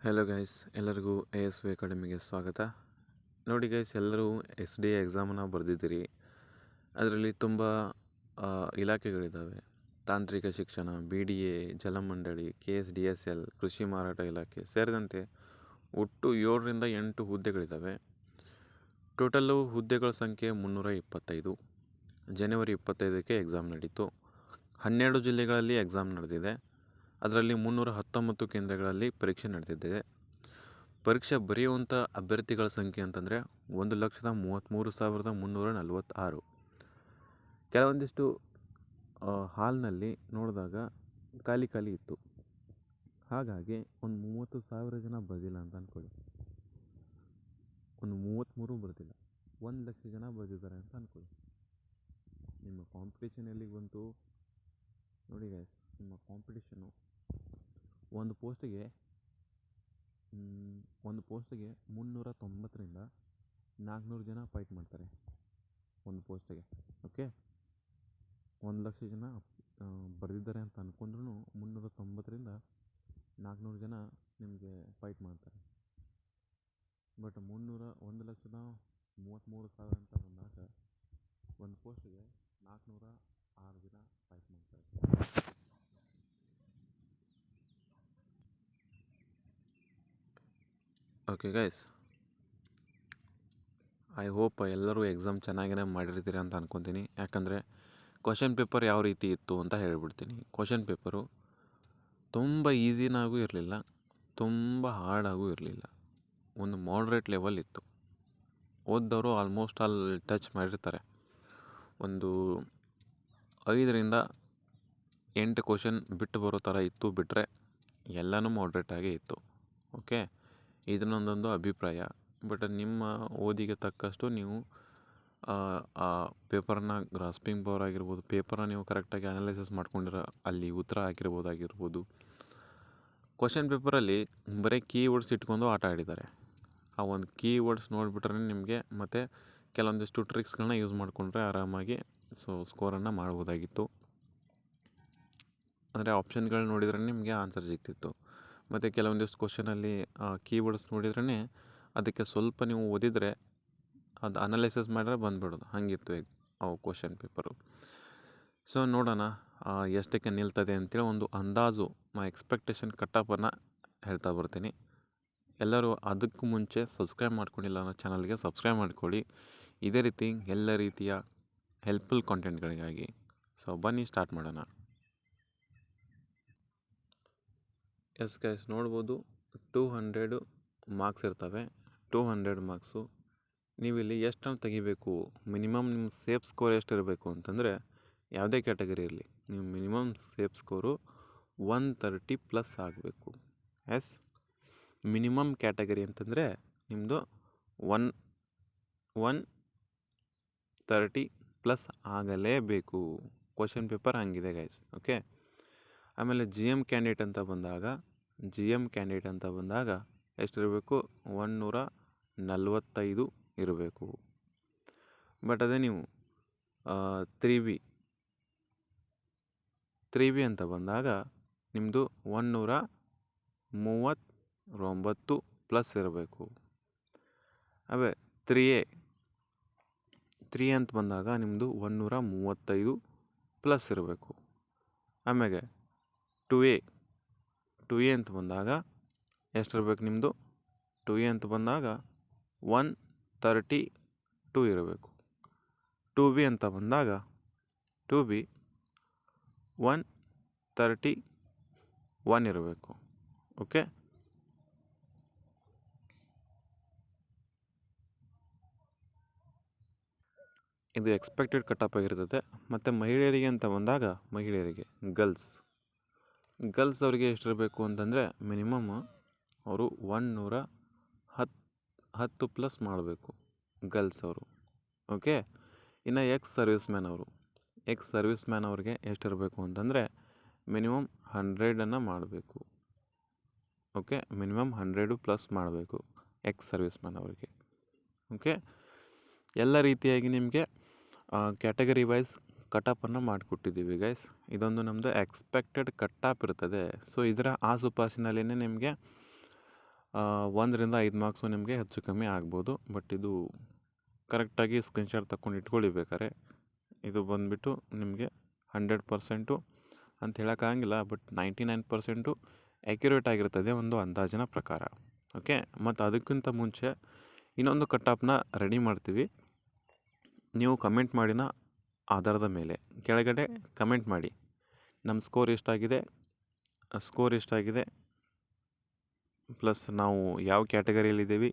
Hello guys, ಎಲ್ಲರಿಗೂ ASV ಅಕಾಡೆಮಿಗೆ ಸ್ವಾಗತ. ನೋಡಿ ಗೈಸ್, ಎಲ್ಲರೂ SDA ಎಕ್ಸಾಮನ್ನು ಬರೆದಿದ್ದೀರಿ. ಅದರಲ್ಲಿ ತುಂಬ ಇಲಾಖೆಗಳಿದ್ದಾವೆ. ತಾಂತ್ರಿಕ ಶಿಕ್ಷಣ, BDA, ಜಲಮಂಡಳಿ, KSDSL, ಕೃಷಿ ಮಾರಾಟ ಇಲಾಖೆ ಸೇರಿದಂತೆ ಒಟ್ಟು 7ರಿಂದ 8 ಹುದ್ದೆಗಳಿದ್ದಾವೆ. ಟೋಟಲ್ಲು ಹುದ್ದೆಗಳ ಸಂಖ್ಯೆ 325. ಜನವರಿ 25ಕ್ಕೆ ಎಕ್ಸಾಮ್ ನಡೀತು. 12 ಜಿಲ್ಲೆಗಳಲ್ಲಿ ಎಕ್ಸಾಮ್ ನಡೆದಿದೆ. ಅದರಲ್ಲಿ 319 ಕೇಂದ್ರಗಳಲ್ಲಿ ಪರೀಕ್ಷೆ ನಡೆದಿದೆ. ಪರೀಕ್ಷೆ ಬರೆಯುವಂಥ ಅಭ್ಯರ್ಥಿಗಳ ಸಂಖ್ಯೆ ಅಂತಂದರೆ 1,33,346. ಕೆಲವೊಂದಿಷ್ಟು ಹಾಲ್ನಲ್ಲಿ ನೋಡಿದಾಗ ಖಾಲಿ ಇತ್ತು. ಹಾಗಾಗಿ ಒಂದು 30,000 ಜನ ಬರೆದಿಲ್ಲ ಅಂತ ಅಂದ್ಕೊಳ್ಳಿ. ಒಂದು 33 ಬರೆದಿಲ್ಲ, 1,00,000 ಜನ ಬರೆದಿದ್ದಾರೆ ಅಂತ ಅಂದ್ಕೊಳ್ಳಿ. ನಿಮ್ಮ ಕಾಂಪಿಟೇಷನ್ ಎಲ್ಲಿಗೆ ಬಂತು ನೋಡಿ ಗೈಸ್. ನಿಮ್ಮ ಕಾಂಪಿಟೇಷನು ಒಂದು ಪೋಸ್ಟಿಗೆ 390ರಿಂದ 400 ಜನ ಫೈಟ್ ಮಾಡ್ತಾರೆ ಒಂದು ಪೋಸ್ಟಿಗೆ. ಓಕೆ, 1,00,000 ಜನ ಬರೆದಿದ್ದಾರೆ ಅಂತ ಅಂದ್ಕೊಂಡ್ರೂ 390ರಿಂದ 400 ಜನ ನಿಮಗೆ ಫೈಟ್ ಮಾಡ್ತಾರೆ. ಬಟ್ 1,33,000 ಅಂತ ಬಂದಾಗ ಒಂದು ಪೋಸ್ಟಿಗೆ 406 ಜನ ಫೈಟ್ ಮಾಡ್ತಾರೆ. ಓಕೆ ಗೈಸ್, ಐ ಹೋಪ್ ಎಲ್ಲರೂ ಎಕ್ಸಾಮ್ ಚೆನ್ನಾಗೇ ಮಾಡಿರ್ತೀರಿ ಅಂತ ಅಂದ್ಕೊತೀನಿ. ಯಾಕಂದರೆ ಕ್ವಶನ್ ಪೇಪರ್ ಯಾವ ರೀತಿ ಇತ್ತು ಅಂತ ಹೇಳ್ಬಿಡ್ತೀನಿ. ಕ್ವಶನ್ ಪೇಪರು ತುಂಬ ಈಸಿನಾಗೂ ಇರಲಿಲ್ಲ, ತುಂಬ ಹಾರ್ಡಾಗೂ ಇರಲಿಲ್ಲ. ಒಂದು ಮಾಡ್ರೇಟ್ ಲೆವೆಲ್ ಇತ್ತು. ಓದ್ದವರು ಆಲ್ಮೋಸ್ಟ್ ಅಲ್ಲಿ ಟಚ್ ಮಾಡಿರ್ತಾರೆ. ಒಂದು 5ರಿಂದ 8 ಕ್ವಶನ್ ಬಿಟ್ಟು ಬರೋ ಥರ ಇತ್ತು. ಬಿಟ್ಟರೆ ಎಲ್ಲನೂ ಮಾಡ್ರೇಟಾಗೇ ಇತ್ತು. ಓಕೆ, ಇದನ್ನೊಂದೊಂದು ಅಭಿಪ್ರಾಯ. ಬಟ್ ನಿಮ್ಮ ಓದಿಗೆ ತಕ್ಕಷ್ಟು ನೀವು ಆ ಪೇಪರನ್ನ ಗ್ರಾಸ್ಪಿಂಗ್ ಪವರ್ ಆಗಿರ್ಬೋದು, ಪೇಪರ್ನ ನೀವು ಕರೆಕ್ಟಾಗಿ ಅನಲೈಸಿಸ್ ಮಾಡ್ಕೊಂಡಿರೋ ಅಲ್ಲಿ ಉತ್ತರ ಹಾಕಿರ್ಬೋದಾಗಿರ್ಬೋದು. ಕ್ವಶನ್ ಪೇಪರಲ್ಲಿ ಬರೀ ಕೀವರ್ಡ್ಸ್ ಇಟ್ಕೊಂಡು ಆಟ ಆಡಿದ್ದಾರೆ. ಆ ಒಂದು ಕೀವರ್ಡ್ಸ್ ನೋಡಿಬಿಟ್ರೆ ನಿಮಗೆ ಮತ್ತು ಕೆಲವೊಂದಿಷ್ಟು ಟ್ರಿಕ್ಸ್ಗಳನ್ನ ಯೂಸ್ ಮಾಡಿಕೊಂಡ್ರೆ ಆರಾಮಾಗಿ ಸ್ಕೋರನ್ನು ಮಾಡ್ಬೋದಾಗಿತ್ತು. ಅಂದರೆ ಆಪ್ಷನ್ಗಳು ನೋಡಿದ್ರೆ ನಿಮಗೆ ಆನ್ಸರ್ ಸಿಗ್ತಿತ್ತು. ಮತ್ತು ಕೆಲವೊಂದಿಷ್ಟು ಕ್ವಶನಲ್ಲಿ ಕೀವರ್ಡ್ಸ್ ನೋಡಿದ್ರೇ ಅದಕ್ಕೆ ಸ್ವಲ್ಪ ನೀವು ಓದಿದರೆ ಅದು ಅನಲೈಸಿಸ್ ಮಾಡಿದ್ರೆ ಬಂದುಬಿಡೋದು, ಹಾಗಿತ್ತು ಅವು ಕ್ವಶನ್ ಪೇಪರು. ಸೊ ನೋಡೋಣ ಎಷ್ಟಕ್ಕೆ ನಿಲ್ತದೆ ಅಂತೇಳಿ ಒಂದು ಅಂದಾಜು ಎಕ್ಸ್ಪೆಕ್ಟೇಷನ್ ಕಟ್ಟಪ್ಪನ್ನು ಹೇಳ್ತಾ ಬರ್ತೀನಿ. ಎಲ್ಲರೂ ಅದಕ್ಕೂ ಮುಂಚೆ ಸಬ್ಸ್ಕ್ರೈಬ್ ಮಾಡ್ಕೊಂಡಿಲ್ಲ ಅನ್ನೋ ಚಾನಲ್ಗೆ ಸಬ್ಸ್ಕ್ರೈಬ್ ಮಾಡ್ಕೊಳ್ಳಿ. ಇದೇ ರೀತಿ ಎಲ್ಲ ರೀತಿಯ ಹೆಲ್ಪ್ಫುಲ್ ಕಾಂಟೆಂಟ್ಗಳಿಗಾಗಿ. ಸೊ ಬನ್ನಿ ಸ್ಟಾರ್ಟ್ ಮಾಡೋಣ. ಎಸ್ ಗೈಸ್, ನೋಡ್ಬೋದು 200 ಮಾರ್ಕ್ಸ್ ಇರ್ತವೆ. 200 ಮಾರ್ಕ್ಸು ನೀವಿಲ್ಲಿ ಎಷ್ಟನ್ನು ತೆಗಿಬೇಕು, ಮಿನಿಮಮ್ ನಿಮ್ಮ ಸೇಫ್ ಸ್ಕೋರ್ ಎಷ್ಟಿರಬೇಕು ಅಂತಂದರೆ, ಯಾವುದೇ ಕ್ಯಾಟಗರಿ ಇರಲಿ, ನೀವು ಮಿನಿಮಮ್ ಸೇಫ್ ಸ್ಕೋರು 130+ ಆಗಬೇಕು. ಎಸ್, ಮಿನಿಮಮ್ ಕ್ಯಾಟಗರಿ ಅಂತಂದರೆ ನಿಮ್ಮದು 130+ ಆಗಲೇಬೇಕು. ಕ್ವಶನ್ ಪೇಪರ್ ಹಂಗಿದೆ ಗೈಸ್. ಓಕೆ, ಆಮೇಲೆ GM ಕ್ಯಾಂಡಿಡೇಟ್ ಅಂತ ಬಂದಾಗ ಎಷ್ಟಿರಬೇಕು, 145 ಇರಬೇಕು. ಬಟ್ ಅದೇ ನೀವು 3B ಅಂತ ಬಂದಾಗ ನಿಮ್ಮದು 139+ ಇರಬೇಕು. ಅವೇ 3A ಅಂತ ಬಂದಾಗ ನಿಮ್ಮದು 135+ ಇರಬೇಕು. ಆಮೇಲೆ 2A ಅಂತ ಬಂದಾಗ ಎಷ್ಟಿರ್ಬೇಕು ನಿಮ್ಮದು, 2A ಅಂತ ಬಂದಾಗ 132 ಇರಬೇಕು. 2B ಅಂತ ಬಂದಾಗ 2B 131 ಇರಬೇಕು. ಓಕೆ, ಇದು ಎಕ್ಸ್ಪೆಕ್ಟೆಡ್ ಕಟಪ್ ಆಗಿರ್ತದೆ. ಮತ್ತು ಮಹಿಳೆಯರಿಗೆ ಅಂತ ಬಂದಾಗ ಗರ್ಲ್ಸ್ ಅವರಿಗೆ ಎಷ್ಟಿರಬೇಕು ಅಂತಂದರೆ ಮಿನಿಮಮ್ ಅವರು 110+ ಮಾಡಬೇಕು ಗರ್ಲ್ಸ್ ಅವರು. ಓಕೆ, ಇನ್ನು ಎಕ್ಸ್ ಸರ್ವಿಸ್ ಮ್ಯಾನ್ ಅವ್ರಿಗೆ ಎಷ್ಟಿರಬೇಕು ಅಂತಂದರೆ ಮಿನಿಮಮ್ 100 ಮಾಡಬೇಕು. ಓಕೆ, ಮಿನಿಮಮ್ 100+ ಮಾಡಬೇಕು ಎಕ್ಸ್ ಸರ್ವಿಸ್ ಮ್ಯಾನ್ ಅವರಿಗೆ. ಓಕೆ, ಎಲ್ಲ ರೀತಿಯಾಗಿ ನಿಮಗೆ ಕ್ಯಾಟಗರಿ ವೈಸ್ ಕಟಪ್ಪನ್ನು ಮಾಡಿಕೊಟ್ಟಿದ್ದೀವಿ ಗೈಸ್. ಇದೊಂದು ನಮ್ಮದು ಎಕ್ಸ್ಪೆಕ್ಟೆಡ್ ಕಟ್ಟಾಪ್ ಇರ್ತದೆ. ಸೊ ಇದರ ಆಸುಪಾಸಿನಲ್ಲೇ ನಿಮಗೆ 1ರಿಂದ 5 ಮಾರ್ಕ್ಸು ನಿಮಗೆ ಹೆಚ್ಚು ಕಮ್ಮಿ ಆಗ್ಬೋದು. ಬಟ್ ಇದು ಕರೆಕ್ಟಾಗಿ ಸ್ಕ್ರೀನ್ಶಾಟ್ ತಗೊಂಡು ಇಟ್ಕೊಳ್ಳಿ ಬೇಕಾದ್ರೆ. ಇದು ಬಂದುಬಿಟ್ಟು ನಿಮಗೆ 100% ಅಂತ ಹೇಳೋಕ್ಕಾಗಂಗಿಲ್ಲ, ಬಟ್ 99% ಆ್ಯಕ್ಯುರೇಟ್ ಆಗಿರ್ತದೆ ಒಂದು ಅಂದಾಜಿನ ಪ್ರಕಾರ. ಓಕೆ, ಮತ್ತು ಅದಕ್ಕಿಂತ ಮುಂಚೆ ಇನ್ನೊಂದು ಕಟ್-ಆಫ್ನ ರೆಡಿ ಮಾಡ್ತೀವಿ. ನೀವು ಕಮೆಂಟ್ ಮಾಡಿನ ಆಧಾರದ ಮೇಲೆ ಕೆಳಗಡೆ ಕಮೆಂಟ್ ಮಾಡಿ, ನಮ್ಮ ಸ್ಕೋರ್ ಎಷ್ಟಾಗಿದೆ ಪ್ಲಸ್ ನಾವು ಯಾವ ಕ್ಯಾಟಗರಿಯಲ್ಲಿದ್ದೀವಿ,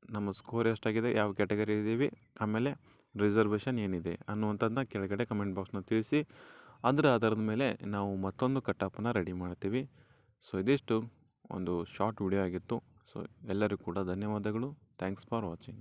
ನಮ್ಮ ಸ್ಕೋರ್ ಎಷ್ಟಾಗಿದೆ, ಯಾವ ಕ್ಯಾಟಗರಿಯಿದ್ದೀವಿ, ಆಮೇಲೆ ರಿಸರ್ವೇಷನ್ ಏನಿದೆ ಅನ್ನುವಂಥದ್ದನ್ನ ಕೆಳಗಡೆ ಕಮೆಂಟ್ ಬಾಕ್ಸ್ನ ತಿಳಿಸಿ. ಅದರ ಆಧಾರದ ಮೇಲೆ ನಾವು ಮತ್ತೊಂದು ಕಟ್-ಆಫನ್ನು ರೆಡಿ ಮಾಡ್ತೀವಿ. ಸೊ ಇದಿಷ್ಟು ಒಂದು ಶಾರ್ಟ್ ವಿಡಿಯೋ ಆಗಿತ್ತು. ಸೊ ಎಲ್ಲರಿಗೂ ಕೂಡ ಧನ್ಯವಾದಗಳು. Thanks for watching.